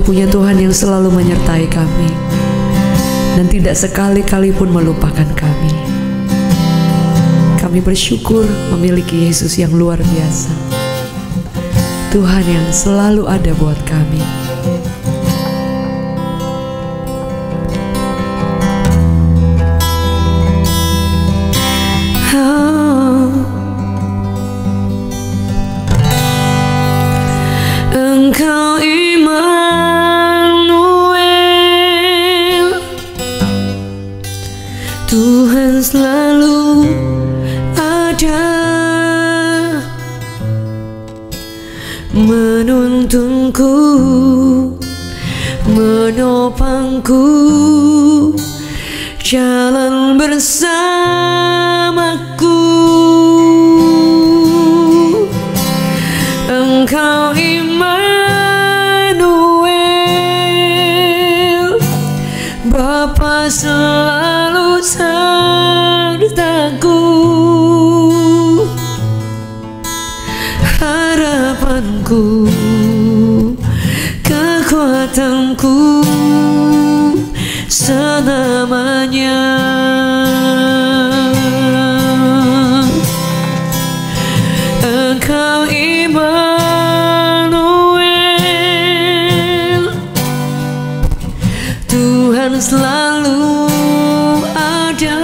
punya Tuhan yang selalu menyertai kami dan tidak sekali-kali pun melupakan kami. Kami bersyukur memiliki Yesus yang luar biasa, Tuhan yang selalu ada buat kami. Engkau Immanuel, Tuhan selalu ada menuntunku, menopangku, jalan bersamaku. Engkau Immanuel, Bapa selalu sertaku. Harapanku, kekuatanku selamanya. Engkau Immanuel, Tuhan selalu ada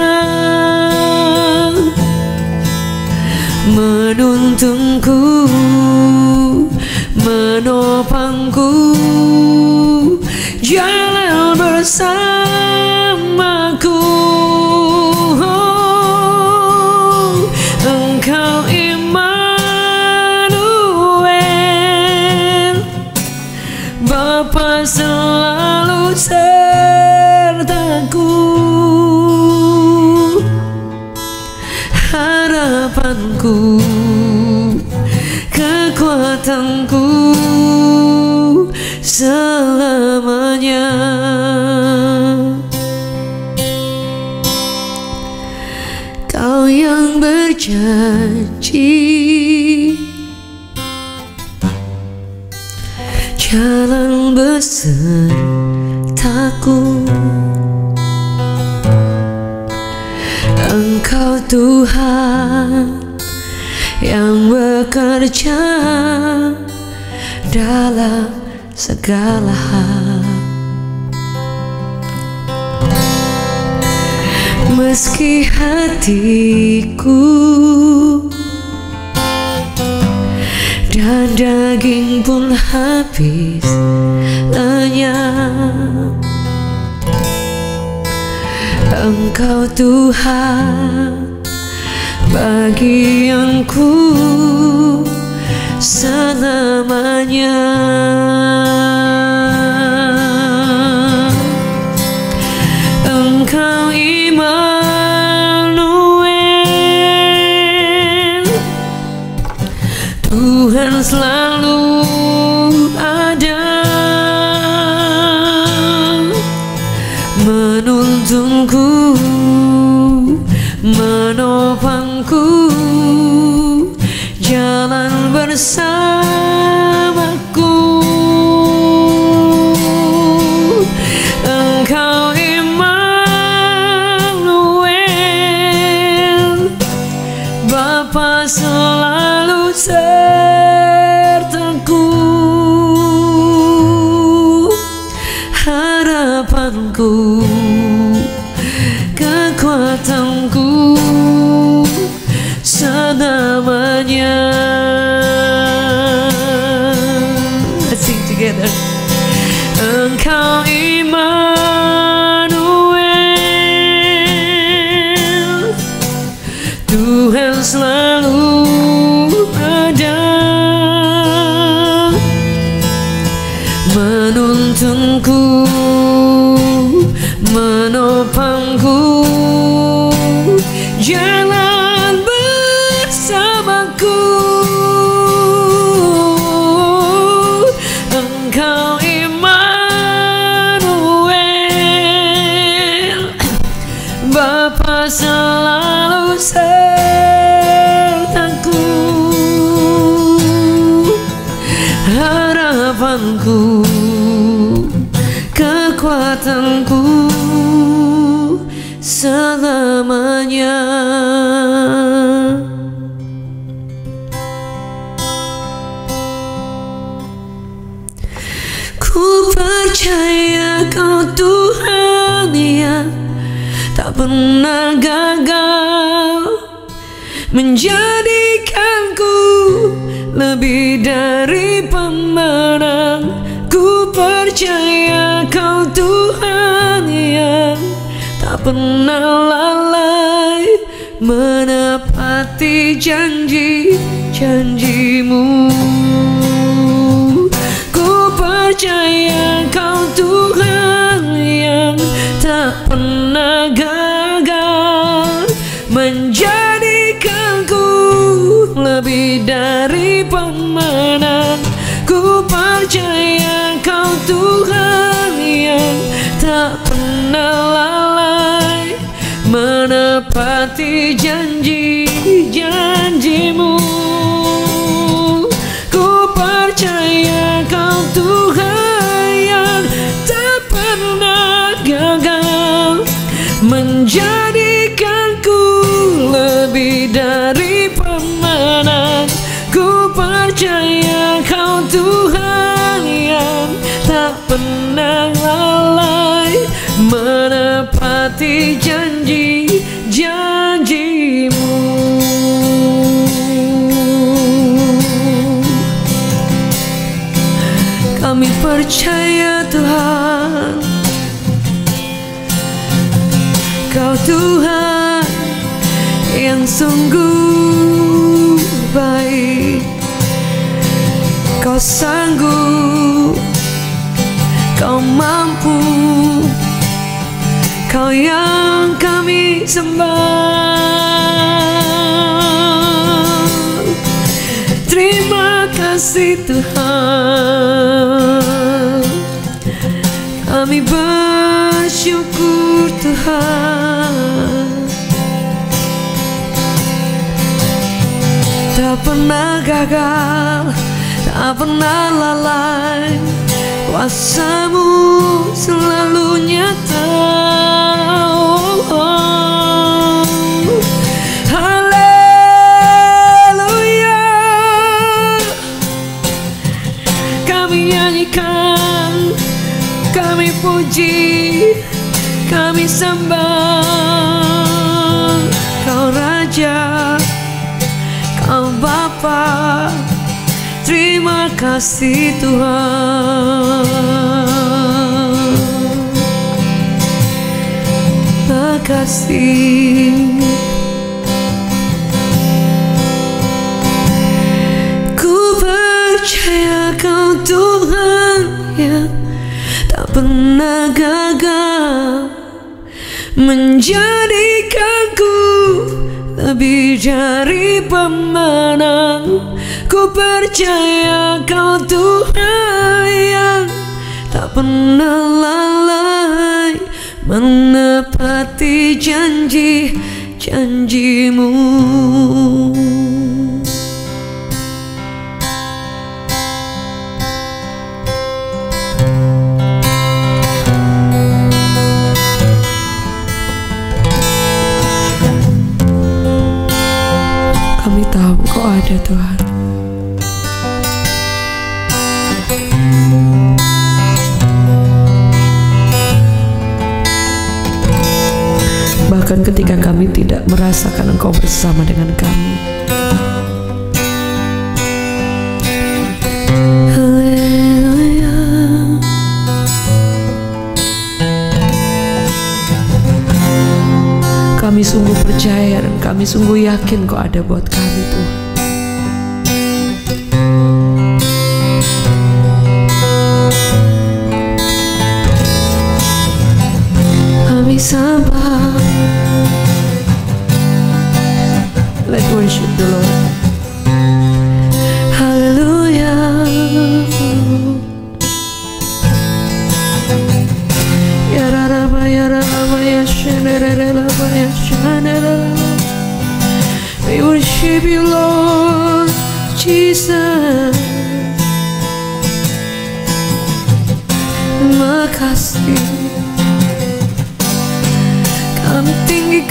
menuntunku, menopangku, jalan bersamaku. Engkau Immanuel, Bapa selalu sertaku. Harapanku, kekuatanku selamanya. Kau yang berjanji jalan besertaku. Engkau Tuhan yang bekerja dalam segala hal. Meski hatiku dan daging pun habis lenyap, Engkau Tuhan bagianku selamanya. Engkau Immanuel, Tuhan selalu ada menuntunku, menopangku, jalan bersamaku. Engkau Immanuel, Bapa selalu sertaku. Harapanku, kekuatanku selamanya. Let's sing together. Engkau Immanuel, Tuhan selalu ada menuntunku, menopangku, jalan bersamaku. Engkau Immanuel, Bapa selalu sertaku. Harapanku, selamanya. Ku percaya Kau Tuhan yang tak pernah gagal menjadikanku lebih dari pemenang. Ku percaya Kau Tuhan yang tak pernah lalai menepati janji-janji-Mu. Ku percaya Kau Tuhan yang tak pernah gagal menjadikanku lebih dari pemenang. Ku percaya Kau Tuhan yang tak pernah lalai menepati janji-janji-Mu. Ku percaya Kau Tuhan yang tak pernah gagal menjadikanku lebih dari pemenang. Ku percaya Kau Tuhan yang tak pernah lalai menepati janji-janji-Mu. Kami percaya Tuhan, Kau Tuhan yang sungguh baik. Kau sanggup, Kau mampu, Kau yang kami sembah. Terima kasih Tuhan, kami bersyukur Tuhan. Tak pernah gagal, tak pernah lalai, kuasa-Mu selalu nyata. Haleluya, kami nyanyikan, kami puji, kami sembah. Kau Raja, Kau Bapa, terima kasih Tuhan. Terima kasih. Ku percaya Kau Tuhan yang tak pernah gagal menjadikanku lebih dari pemenang. Ku percaya Kau Tuhan yang tak pernah lalai menepati janji-janji-Mu. Kami tahu Kau ada Tuhan. Bahkan ketika kami tidak merasakan Engkau bersama dengan kami. Haleluya. Kami sungguh percaya dan kami sungguh yakin Kau ada buat kami Tuhan. Kami sembah. Let's worship the Lord. Hallelujah. Ya Rabba ya Rabba ya Shanarabba ya Shanarabba. We worship You Lord Jesus. Terima kasih. Kami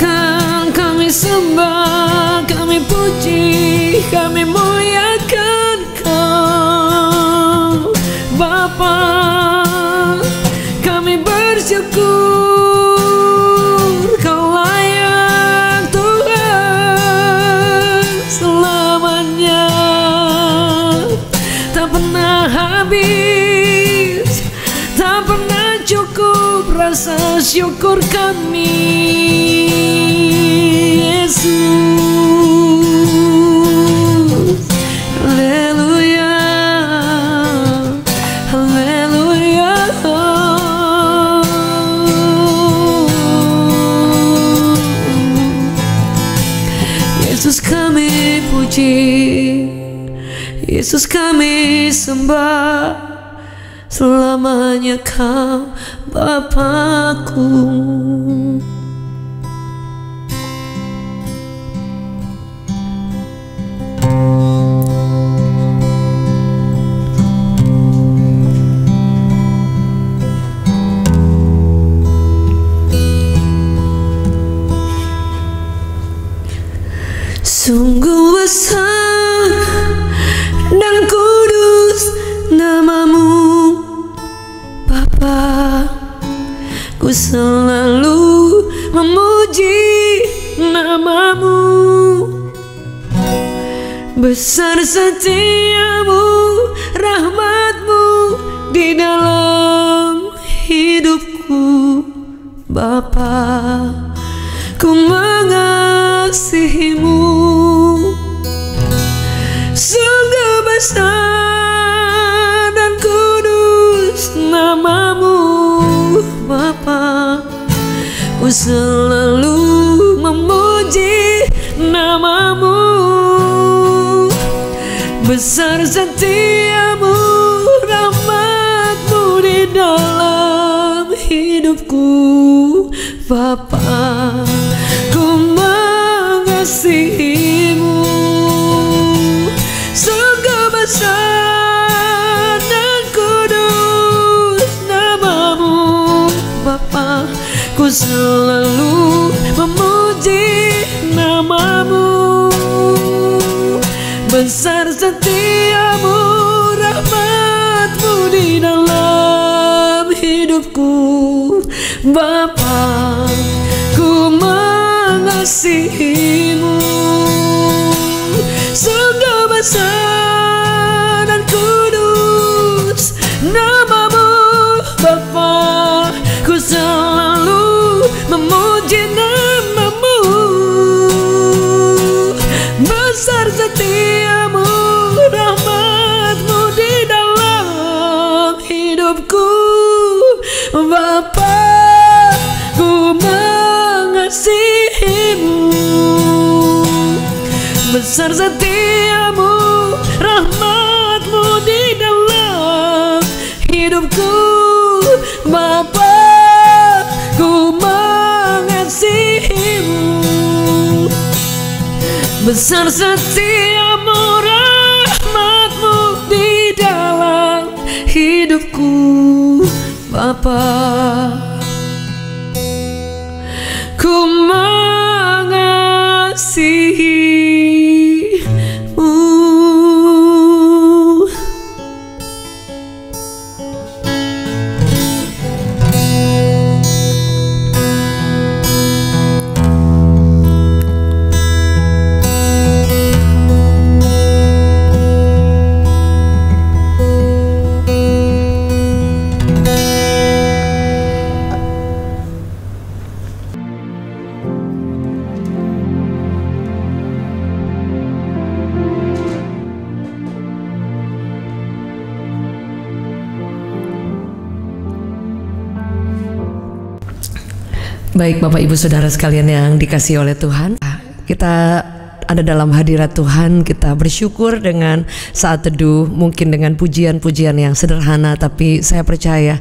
akan kami sembah, kami puji, kami muliakan Kau Bapa. Kami bersyukur Kau layak Tuhan selamanya, tak pernah habis, tak pernah cukup rasa syukur kami Yesus. Haleluya, haleluya. Yesus kami puji, Yesus kami sembah, selamanya Kau Bapakku. Sungguh besar dan kudus nama-Mu Bapa, ku selalu memuji nama-Mu. Besar setiamu, rahmat-Mu di dalam hidupku Bapa, ku mengasihi-Mu. Sungguh besar dan kudus nama-Mu Bapa, ku selalu memuji nama-Mu. Besar setiamu, rahmat-Mu di dalam hidupku Bapa, ku mengasihi-Mu. Sungguh besar dan kudus nama-Mu Bapa, ku selalu memuji nama-Mu. Besar setiamu, rahmat-Mu di dalam hidupku Bapa, ku mengasihi-Mu. Sungguh besar dan kudus nama-Mu Bapa, ku selalu memuji nama-Mu. Besar setiamu, rahmat-Mu di dalam hidupku Bapa, ku mengasihi-Mu. Besar setiamu, rahmat-Mu di dalam hidupku Bapa, ku mengasihi-Mu. Besar setiamu, rahmat-Mu di dalam hidupku Bapa, ku mengasihi-Mu. Baik Bapak Ibu Saudara sekalian yang dikasihi oleh Tuhan, kita ada dalam hadirat Tuhan, kita bersyukur dengan saat teduh, mungkin dengan pujian-pujian yang sederhana, tapi saya percaya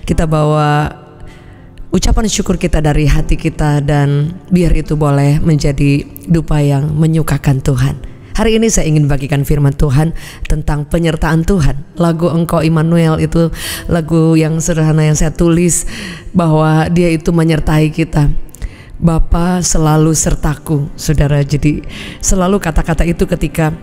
kita bawa ucapan syukur kita dari hati kita, dan biar itu boleh menjadi dupa yang menyukakan Tuhan. Hari ini saya ingin bagikan firman Tuhan tentang penyertaan Tuhan. Lagu Engkau Immanuel itu lagu yang sederhana yang saya tulis, bahwa Dia itu menyertai kita. Bapa selalu sertaku, saudara. Jadi selalu kata-kata itu ketika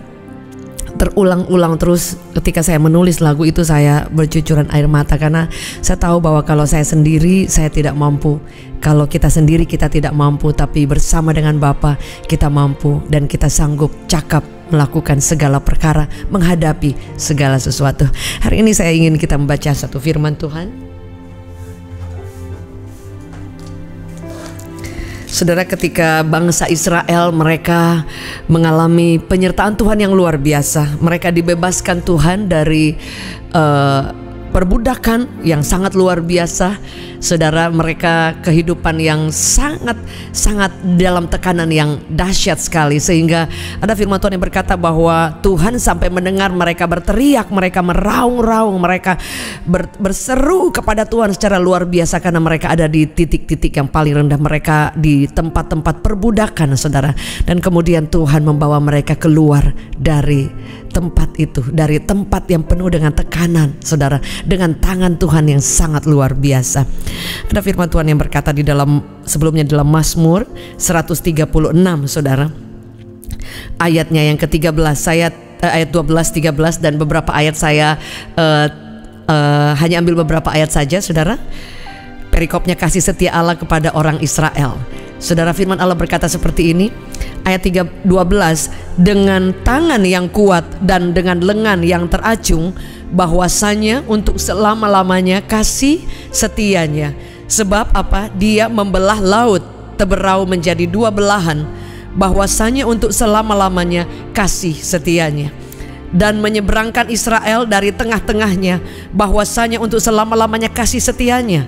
terulang-ulang terus ketika saya menulis lagu itu, saya bercucuran air mata karena saya tahu bahwa kalau saya sendiri saya tidak mampu. Kalau kita sendiri kita tidak mampu, tapi bersama dengan Bapa kita mampu dan kita sanggup cakap melakukan segala perkara, menghadapi segala sesuatu. Hari ini saya ingin kita membaca satu firman Tuhan. Saudara, ketika bangsa Israel mereka mengalami penyertaan Tuhan yang luar biasa. Mereka dibebaskan Tuhan dari perbudakan yang sangat luar biasa. Saudara, mereka kehidupan yang sangat dalam tekanan yang dahsyat sekali, sehingga ada firman Tuhan yang berkata bahwa Tuhan sampai mendengar mereka berteriak, mereka meraung-raung, mereka berseru kepada Tuhan secara luar biasa karena mereka ada di titik-titik yang paling rendah, mereka di tempat-tempat perbudakan, saudara. Dan kemudian Tuhan membawa mereka keluar dari tempat itu, dari tempat yang penuh dengan tekanan, saudara, dengan tangan Tuhan yang sangat luar biasa. Ada firman Tuhan yang berkata di dalam, sebelumnya dalam Mazmur 136, saudara, ayatnya yang ke-13, ayat 12, 13 dan beberapa ayat saya hanya ambil beberapa ayat saja, saudara. Perikopnya kasih setia Allah kepada orang Israel. Saudara, firman Allah berkata seperti ini, ayat 12, dengan tangan yang kuat dan dengan lengan yang teracung, bahwasanya untuk selama-lamanya kasih setianya. Sebab apa? Dia membelah laut Teberau menjadi dua belahan, bahwasanya untuk selama-lamanya kasih setianya. Dan menyeberangkan Israel dari tengah-tengahnya, bahwasanya untuk selama-lamanya kasih setianya.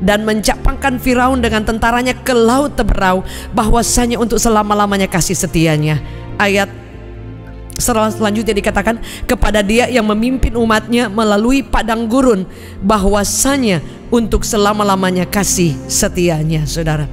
Dan mencapangkan Firaun dengan tentaranya ke laut Teberau, bahwasanya untuk selama-lamanya kasih setianya. Ayat selanjutnya dikatakan, kepada dia yang memimpin umatnya melalui padang gurun, bahwasanya untuk selama-lamanya kasih setianya. Saudara,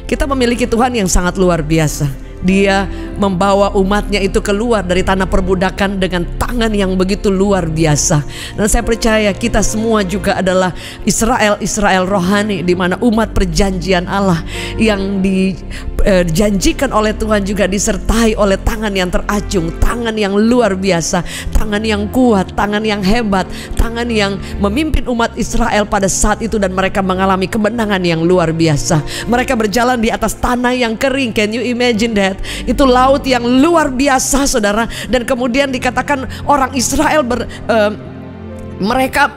kita memiliki Tuhan yang sangat luar biasa. Dia membawa umatnya itu keluar dari tanah perbudakan dengan tangan yang begitu luar biasa. Dan saya percaya kita semua juga adalah Israel rohani, di mana umat perjanjian Allah yang dijanjikan oleh Tuhan juga disertai oleh tangan yang teracung, tangan yang luar biasa, tangan yang kuat, tangan yang hebat, tangan yang memimpin umat Israel pada saat itu, dan mereka mengalami kemenangan yang luar biasa. Mereka berjalan di atas tanah yang kering. Can you imagine that? Itu laut yang luar biasa, saudara. Dan kemudian dikatakan orang Israel mereka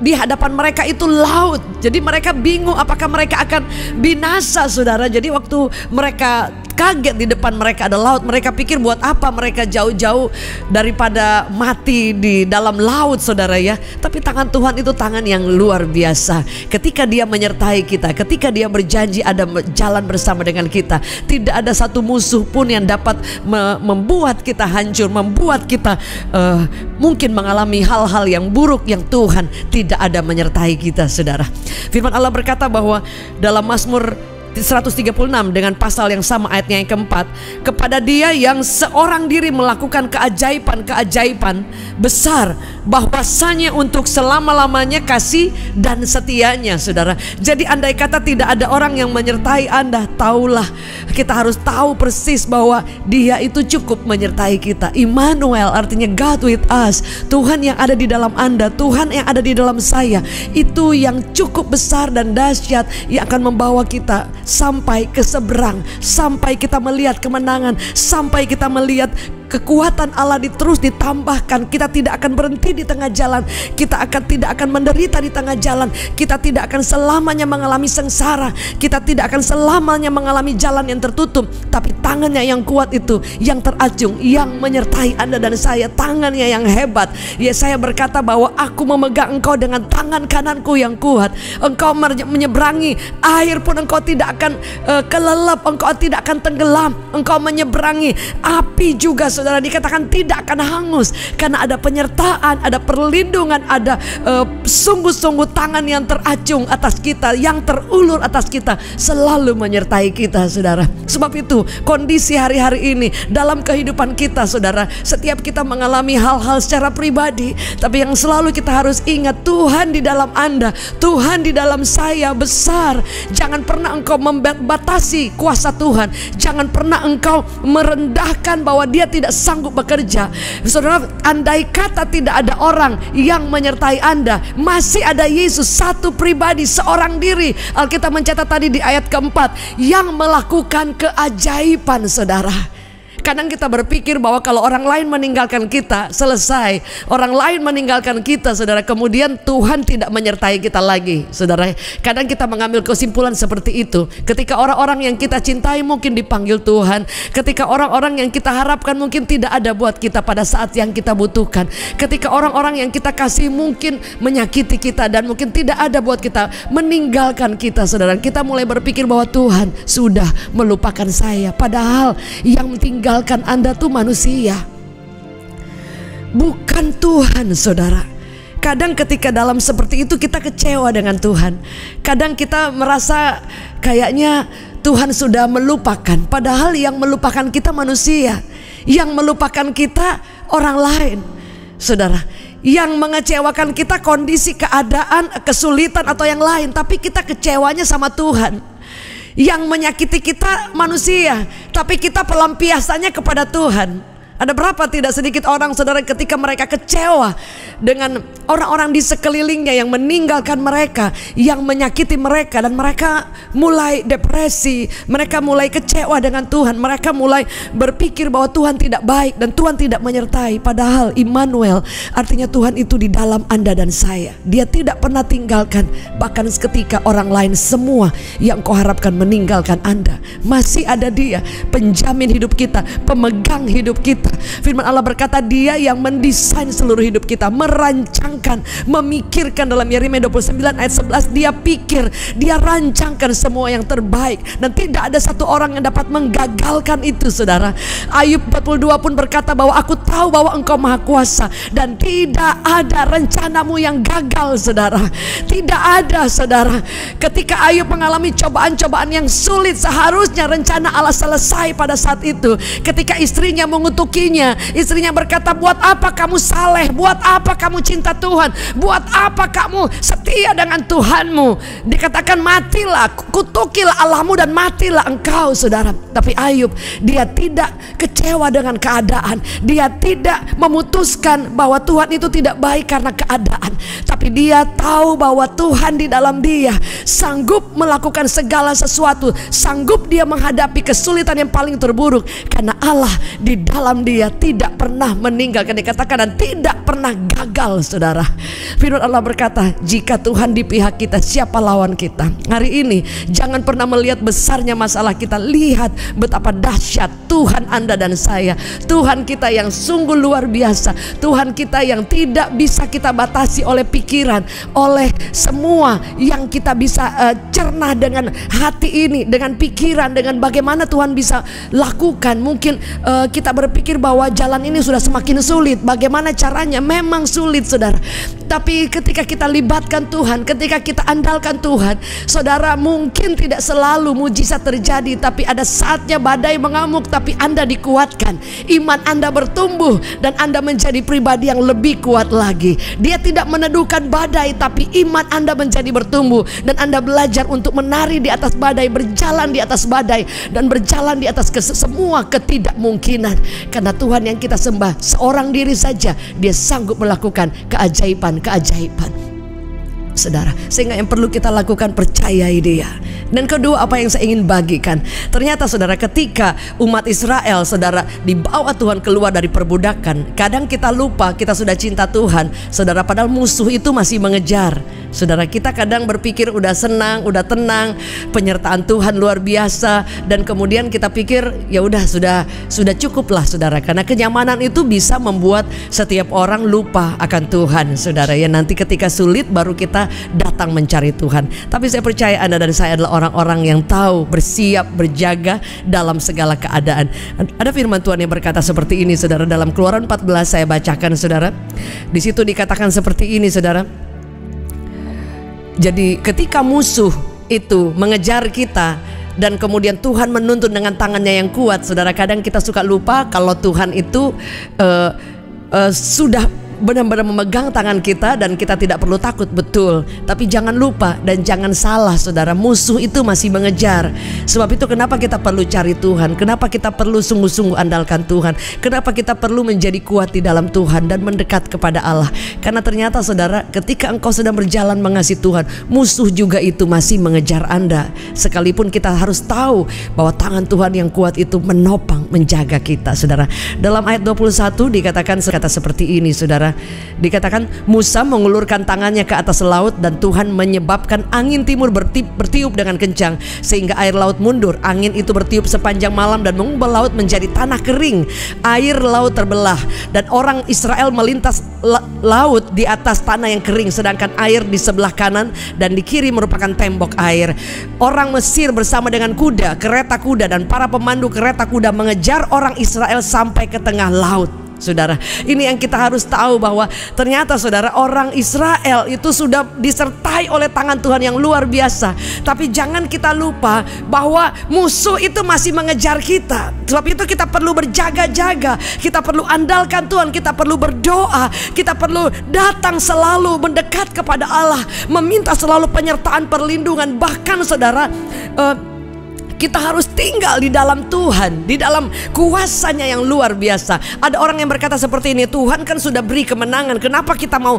di hadapan mereka itu laut. Jadi mereka bingung apakah mereka akan binasa, saudara. Jadi waktu mereka kaget di depan mereka ada laut, mereka pikir buat apa mereka jauh-jauh daripada mati di dalam laut, saudara ya. Tapi tangan Tuhan itu tangan yang luar biasa. Ketika dia menyertai kita, ketika dia berjanji ada jalan bersama dengan kita, tidak ada satu musuh pun yang dapat membuat kita hancur, membuat kita mungkin mengalami hal-hal yang buruk yang Tuhan tidak ada menyertai kita, saudara. Firman Allah berkata bahwa dalam Mazmur 136 dengan pasal yang sama ayatnya yang keempat, kepada dia yang seorang diri melakukan keajaiban-keajaiban besar, bahwasanya untuk selama-lamanya kasih dan setianya, saudara. Jadi andai kata tidak ada orang yang menyertai Anda, taulah, kita harus tahu persis bahwa dia itu cukup menyertai kita. Immanuel artinya God with us, Tuhan yang ada di dalam Anda, Tuhan yang ada di dalam saya. Itu yang cukup besar dan dahsyat, yang akan membawa kita sampai ke seberang, sampai kita melihat kemenangan, sampai kita melihat kekuatan Allah terus ditambahkan. Kita tidak akan berhenti di tengah jalan, kita tidak akan menderita di tengah jalan, kita tidak akan selamanya mengalami sengsara, kita tidak akan selamanya mengalami jalan yang tertutup. Tapi tangannya yang kuat itu, yang teracung, yang menyertai Anda dan saya, tangannya yang hebat. Yesaya berkata bahwa aku memegang engkau dengan tangan kananku yang kuat. Engkau menyeberangi air pun engkau tidak akan kelelep, engkau tidak akan tenggelam. Engkau menyeberangi api juga, saudara, dikatakan tidak akan hangus karena ada penyertaan, ada perlindungan, ada sungguh-sungguh tangan yang teracung atas kita, yang terulur atas kita, selalu menyertai kita, saudara. Sebab itu kondisi hari-hari ini dalam kehidupan kita, saudara, setiap kita mengalami hal-hal secara pribadi, tapi yang selalu kita harus ingat, Tuhan di dalam Anda, Tuhan di dalam saya besar. Jangan pernah engkau membatasi kuasa Tuhan. Jangan pernah engkau merendahkan bahwa Dia tidak sanggup bekerja. Saudara, andai kata tidak ada orang yang menyertai Anda, masih ada Yesus, satu pribadi, seorang diri. Alkitab mencatat tadi di ayat keempat, yang melakukan keajaiban, saudara. Kadang kita berpikir bahwa kalau orang lain meninggalkan kita, selesai. Orang lain meninggalkan kita, saudara, kemudian Tuhan tidak menyertai kita lagi, saudara. Kadang kita mengambil kesimpulan seperti itu. Ketika orang-orang yang kita cintai mungkin dipanggil Tuhan, ketika orang-orang yang kita harapkan mungkin tidak ada buat kita pada saat yang kita butuhkan, ketika orang-orang yang kita kasih mungkin menyakiti kita dan mungkin tidak ada buat kita, meninggalkan kita, saudara, kita mulai berpikir bahwa Tuhan sudah melupakan saya. Padahal yang tinggalkan Anda tuh manusia, bukan Tuhan, saudara. Kadang ketika dalam seperti itu kita kecewa dengan Tuhan. Kadang kita merasa kayaknya Tuhan sudah melupakan, padahal yang melupakan kita manusia. Yang melupakan kita orang lain, saudara. Yang mengecewakan kita kondisi, keadaan, kesulitan atau yang lain, tapi kita kecewanya sama Tuhan. Yang menyakiti kita manusia, tapi kita pelampiasannya kepada Tuhan. Ada berapa tidak sedikit orang, saudara, ketika mereka kecewa dengan orang-orang di sekelilingnya yang meninggalkan mereka, yang menyakiti mereka, dan mereka mulai depresi, mereka mulai kecewa dengan Tuhan, mereka mulai berpikir bahwa Tuhan tidak baik dan Tuhan tidak menyertai. Padahal Immanuel, artinya Tuhan itu di dalam Anda dan saya. Dia tidak pernah tinggalkan, bahkan ketika orang lain semua yang kau harapkan meninggalkan Anda, masih ada Dia, penjamin hidup kita, pemegang hidup kita. Firman Allah berkata, Dia yang mendesain seluruh hidup kita, merancangkan, memikirkan. Dalam Yeremia 29 ayat 11, Dia pikir, Dia rancangkan semua yang terbaik, dan tidak ada satu orang yang dapat menggagalkan itu, saudara. Ayub 42 pun berkata bahwa aku tahu bahwa Engkau Maha Kuasa dan tidak ada rencanamu yang gagal, saudara. Tidak ada, saudara. Ketika Ayub mengalami cobaan-cobaan yang sulit, seharusnya rencana Allah selesai pada saat itu. Ketika istrinya mengutuki, istrinya berkata, buat apa kamu saleh, buat apa kamu cinta Tuhan, buat apa kamu setia dengan Tuhanmu. Dikatakan matilah, kutukilah Allahmu dan matilah engkau, saudara. Tapi Ayub, dia tidak kecewa dengan keadaan. Dia tidak memutuskan bahwa Tuhan itu tidak baik karena keadaan, tapi dia tahu bahwa Tuhan di dalam dia sanggup melakukan segala sesuatu, sanggup dia menghadapi kesulitan yang paling terburuk, karena Allah di dalam dia tidak pernah meninggalkan. Dikatakan dan tidak pernah gagal, saudara. Firman Allah berkata, jika Tuhan di pihak kita, siapa lawan kita? Hari ini jangan pernah melihat besarnya masalah kita, lihat betapa dahsyat Tuhan Anda dan saya. Tuhan kita yang sungguh luar biasa, Tuhan kita yang tidak bisa kita batasi oleh pikiran, oleh semua yang kita bisa cerna dengan hati ini, dengan pikiran, dengan bagaimana Tuhan bisa lakukan. Mungkin kita berpikir bahwa jalan ini sudah semakin sulit. Bagaimana caranya? Memang sulit, saudara. Tapi ketika kita libatkan Tuhan, ketika kita andalkan Tuhan, saudara, mungkin tidak selalu mujizat terjadi, tapi ada saatnya badai mengamuk, tapi Anda dikuatkan, iman Anda bertumbuh, dan Anda menjadi pribadi yang lebih kuat lagi. Dia tidak meneduhkan badai, tapi iman Anda menjadi bertumbuh, dan Anda belajar untuk menari di atas badai, berjalan di atas badai, dan berjalan di atas semua ketidakmungkinan. Karena Tuhan yang kita sembah, seorang diri saja Dia sanggup melakukan keajaiban-keajaiban, saudara. Sehingga yang perlu kita lakukan, percayai Dia. Dan kedua, apa yang saya ingin bagikan, ternyata, saudara, ketika umat Israel, saudara, dibawa Tuhan keluar dari perbudakan, kadang kita lupa kita sudah cinta Tuhan, saudara, padahal musuh itu masih mengejar. Saudara, kita kadang berpikir udah senang, udah tenang, penyertaan Tuhan luar biasa, dan kemudian kita pikir ya udah sudah cukup lah, saudara, karena kenyamanan itu bisa membuat setiap orang lupa akan Tuhan, saudara. Ya, nanti ketika sulit baru kita datang mencari Tuhan. Tapi saya percaya Anda dan saya adalah orang-orang yang tahu bersiap, berjaga dalam segala keadaan. Ada firman Tuhan yang berkata seperti ini, saudara, dalam Keluaran 14, saya bacakan, saudara. Di situ dikatakan seperti ini, saudara. Jadi ketika musuh itu mengejar kita dan kemudian Tuhan menuntun dengan tangannya yang kuat, saudara, kadang kita suka lupa kalau Tuhan itu sudah benar-benar memegang tangan kita dan kita tidak perlu takut, betul. Tapi jangan lupa dan jangan salah, saudara, musuh itu masih mengejar. Sebab itu kenapa kita perlu cari Tuhan, kenapa kita perlu sungguh-sungguh andalkan Tuhan, kenapa kita perlu menjadi kuat di dalam Tuhan dan mendekat kepada Allah. Karena ternyata, saudara, ketika engkau sedang berjalan mengasihi Tuhan, musuh juga itu masih mengejar Anda. Sekalipun kita harus tahu bahwa tangan Tuhan yang kuat itu menopang, menjaga kita, saudara. Dalam ayat 21 dikatakan kata seperti ini, saudara. Dikatakan Musa mengulurkan tangannya ke atas laut dan Tuhan menyebabkan angin timur bertiup dengan kencang sehingga air laut mundur. Angin itu bertiup sepanjang malam dan mengubah laut menjadi tanah kering. Air laut terbelah dan orang Israel melintas laut di atas tanah yang kering, sedangkan air di sebelah kanan dan di kiri merupakan tembok air. Orang Mesir bersama dengan kuda, kereta kuda dan para pemandu kereta kuda mengejar orang Israel sampai ke tengah laut. Saudara, ini yang kita harus tahu, bahwa ternyata, saudara, orang Israel itu sudah disertai oleh tangan Tuhan yang luar biasa. Tapi jangan kita lupa bahwa musuh itu masih mengejar kita. Sebab itu kita perlu berjaga-jaga, kita perlu andalkan Tuhan, kita perlu berdoa, kita perlu datang selalu mendekat kepada Allah, meminta selalu penyertaan, perlindungan. Bahkan, saudara, kita harus tinggal di dalam Tuhan, di dalam kuasanya yang luar biasa. Ada orang yang berkata seperti ini, Tuhan kan sudah beri kemenangan, kenapa kita mau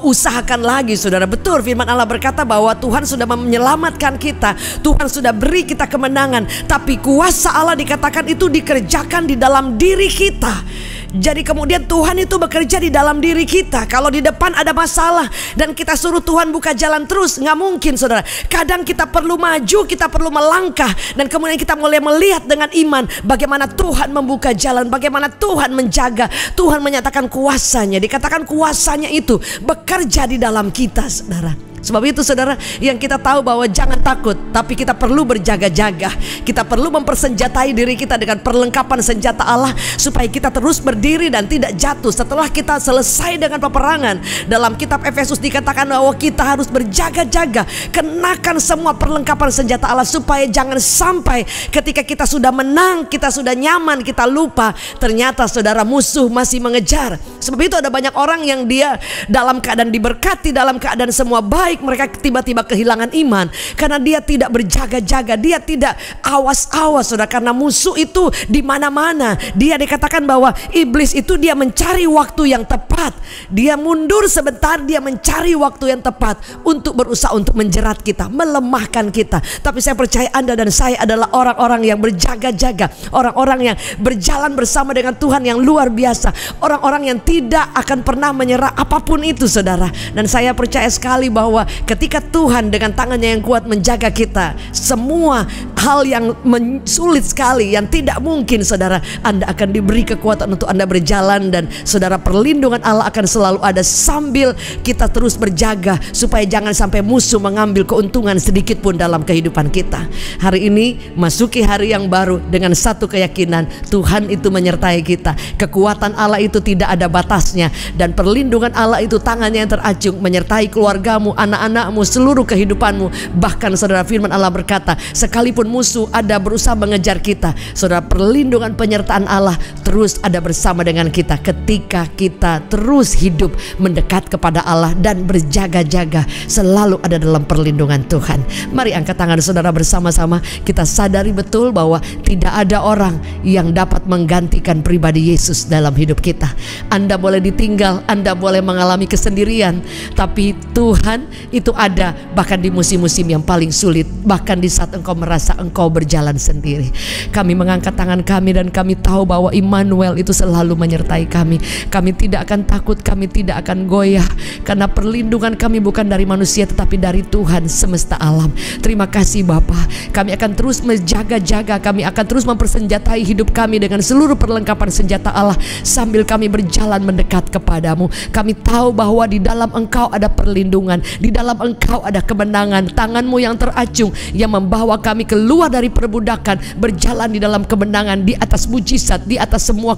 usahakan lagi, saudara? Betul, firman Allah berkata bahwa Tuhan sudah menyelamatkan kita, Tuhan sudah beri kita kemenangan. Tapi kuasa Allah dikatakan itu dikerjakan di dalam diri kita. Jadi kemudian Tuhan itu bekerja di dalam diri kita. Kalau di depan ada masalah dan kita suruh Tuhan buka jalan terus, nggak mungkin, saudara. Kadang kita perlu maju, kita perlu melangkah, dan kemudian kita mulai melihat dengan iman bagaimana Tuhan membuka jalan, bagaimana Tuhan menjaga, Tuhan menyatakan kuasanya. Dikatakan kuasanya itu bekerja di dalam kita, saudara. Sebab itu, saudara, yang kita tahu bahwa jangan takut, tapi kita perlu berjaga-jaga. Kita perlu mempersenjatai diri kita dengan perlengkapan senjata Allah supaya kita terus berdiri dan tidak jatuh setelah kita selesai dengan peperangan. Dalam kitab Efesus dikatakan bahwa kita harus berjaga-jaga, kenakan semua perlengkapan senjata Allah supaya jangan sampai ketika kita sudah menang, kita sudah nyaman, kita lupa ternyata, saudara, musuh masih mengejar. Sebab itu ada banyak orang yang dia dalam keadaan diberkati, dalam keadaan semua baik, mereka tiba-tiba kehilangan iman karena dia tidak berjaga-jaga, dia tidak awas-awas, saudara. Karena musuh itu di mana-mana. Dia dikatakan bahwa iblis itu dia mencari waktu yang tepat, dia mundur sebentar, dia mencari waktu yang tepat untuk berusaha untuk menjerat kita, melemahkan kita. Tapi saya percaya Anda dan saya adalah orang-orang yang berjaga-jaga, orang-orang yang berjalan bersama dengan Tuhan yang luar biasa, orang-orang yang tidak akan pernah menyerah apapun itu, saudara. Dan saya percaya sekali bahwa ketika Tuhan dengan tangannya yang kuat menjaga kita, semua hal yang sulit sekali, yang tidak mungkin, saudara, Anda akan diberi kekuatan untuk Anda berjalan. Dan saudara, perlindungan Allah akan selalu ada sambil kita terus berjaga supaya jangan sampai musuh mengambil keuntungan sedikit pun dalam kehidupan kita. Hari ini masuki hari yang baru dengan satu keyakinan, Tuhan itu menyertai kita. Kekuatan Allah itu tidak ada batasnya, dan perlindungan Allah itu tangannya yang teracung menyertai keluargamu, anak-anakmu, seluruh kehidupanmu. Bahkan, saudara, firman Allah berkata, sekalipun musuh ada berusaha mengejar kita, saudara, perlindungan penyertaan Allah terus ada bersama dengan kita ketika kita terus hidup mendekat kepada Allah dan berjaga-jaga, selalu ada dalam perlindungan Tuhan. Mari angkat tangan, saudara, bersama-sama kita sadari betul bahwa tidak ada orang yang dapat menggantikan pribadi Yesus dalam hidup kita. Anda boleh ditinggal, Anda boleh mengalami kesendirian, tapi Tuhan itu ada bahkan di musim-musim yang paling sulit, bahkan di saat engkau merasa engkau berjalan sendiri. Kami mengangkat tangan kami dan kami tahu bahwa Immanuel itu selalu menyertai kami. Kami tidak akan takut, kami tidak akan goyah, karena perlindungan kami bukan dari manusia tetapi dari Tuhan semesta alam. Terima kasih Bapa. Kami akan terus menjaga-jaga, kami akan terus mempersenjatai hidup kami dengan seluruh perlengkapan senjata Allah sambil kami berjalan berjalan mendekat kepadamu. Kami tahu bahwa di dalam Engkau ada perlindungan, di dalam Engkau ada kemenangan. Tangan-Mu yang teracung yang membawa kami keluar dari perbudakan, berjalan di dalam kemenangan, di atas mujizat, di atas semua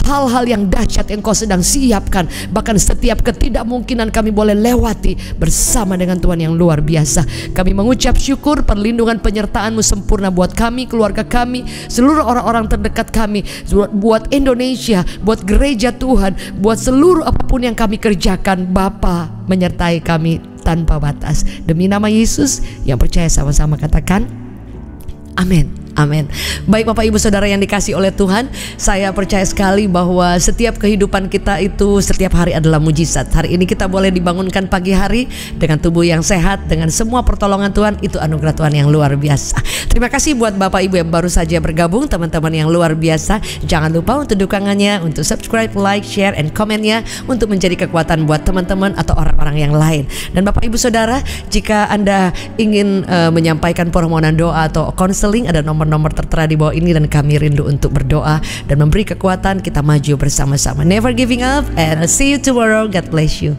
hal-hal yang dahsyat yang Kau sedang siapkan. Bahkan setiap ketidakmungkinan kami boleh lewati bersama dengan Tuhan yang luar biasa. Kami mengucap syukur, perlindungan penyertaan-Mu sempurna buat kami, keluarga kami, seluruh orang-orang terdekat kami, buat Indonesia, buat gereja Tuhan, buat seluruh apapun yang kami kerjakan. Bapa menyertai kami tanpa batas. Demi nama Yesus yang percaya, sama-sama katakan amin. Amin. Baik Bapak Ibu Saudara yang dikasihi oleh Tuhan, saya percaya sekali bahwa setiap kehidupan kita itu setiap hari adalah mujizat. Hari ini kita boleh dibangunkan pagi hari dengan tubuh yang sehat, dengan semua pertolongan Tuhan, itu anugerah Tuhan yang luar biasa. Terima kasih buat Bapak Ibu yang baru saja bergabung, teman-teman yang luar biasa. Jangan lupa untuk dukungannya, untuk subscribe, like, share, and komennya, untuk menjadi kekuatan buat teman-teman atau orang-orang yang lain. Dan Bapak Ibu Saudara, jika Anda ingin menyampaikan permohonan doa atau konseling, ada nomor tertera di bawah ini dan kami rindu untuk berdoa dan memberi kekuatan kita maju bersama-sama. Never giving up, and I'll see you tomorrow. God bless you.